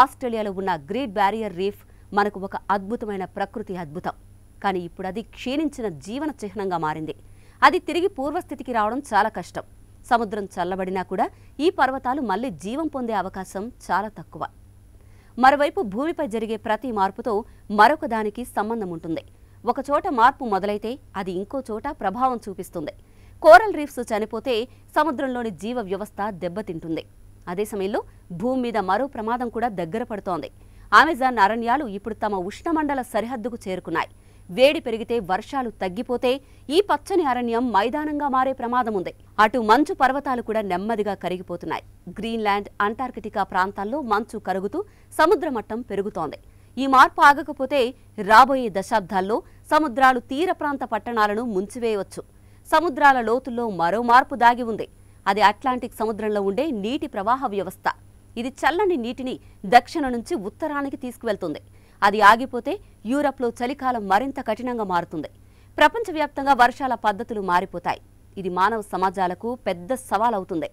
ఆస్ట్రేలియాలో ఉన్న great barrier reef మనకు ఒక అద్భుతమైన ప్రకృతి అద్భుతం. కానీ ఇప్పుడు అది క్షీణించిన జీవన చిహ్నంగా మారింది. అది తిరిగి పూర్వస్థితికి రావడం చాలా కష్టం. సముద్రం చల్లబడినా కూడా ఈ పర్వతాలు మళ్లీ జీవం పొందే అవకాశం చాలా తక్కువ. మరోవైపు భూమిపై జరిగే ప్రతి మార్పుతో మరొక దానికి సంబంధం ఉంటుంది. ఒకచోట మార్పు మొదలైతే అది ఇంకో చోట ప్రభావం చూపిస్తుంది. కోరల్ రీఫ్స్ చనిపోతే సముద్రంలోని జీవ వ్యవస్థ దెబ్బతింటుంది. అదే సమయంలో భూమి మీద మరో ప్రమాదం కూడా దగ్గర పడుతోంది. అమెజాన్ అరణ్యాలు ఇప్పుడు తమ ఉష్ణమండల సరిహద్దుకు చేరుకున్నాయి. వేడి పెరిగితే వర్షాలు తగ్గిపోతే ఈ పచ్చని అరణ్యం మైదానంగా మారే ప్రమాదం ఉంది. అటు మంచు పర్వతాలు కూడా నెమ్మదిగా కరిగిపోతున్నాయి. గ్రీన్లాండ్, అంటార్కిటికా ప్రాంతాల్లో మంచు కరుగుతూ సముద్ర మట్టం పెరుగుతోంది. ఈ మార్పు ఆగకపోతే రాబోయే దశాబ్దాల్లో సముద్రాలు తీర ప్రాంత పట్టణాలను ముంచివేయవచ్చు. సముద్రాల లోతుల్లో మరో మార్పు దాగి ఉంది. అది అట్లాంటిక్ సముద్రంలో ఉండే నీటి ప్రవాహ వ్యవస్థ. ఇది చల్లని నీటిని దక్షిణ నుంచి ఉత్తరానికి తీసుకువెళ్తుంది. అది ఆగిపోతే యూరప్లో చలికాలం మరింత కఠినంగా మారుతుంది. ప్రపంచవ్యాప్తంగా వర్షాల పద్ధతులు మారిపోతాయి. ఇది మానవ సమాజాలకు పెద్ద సవాల్ అవుతుంది.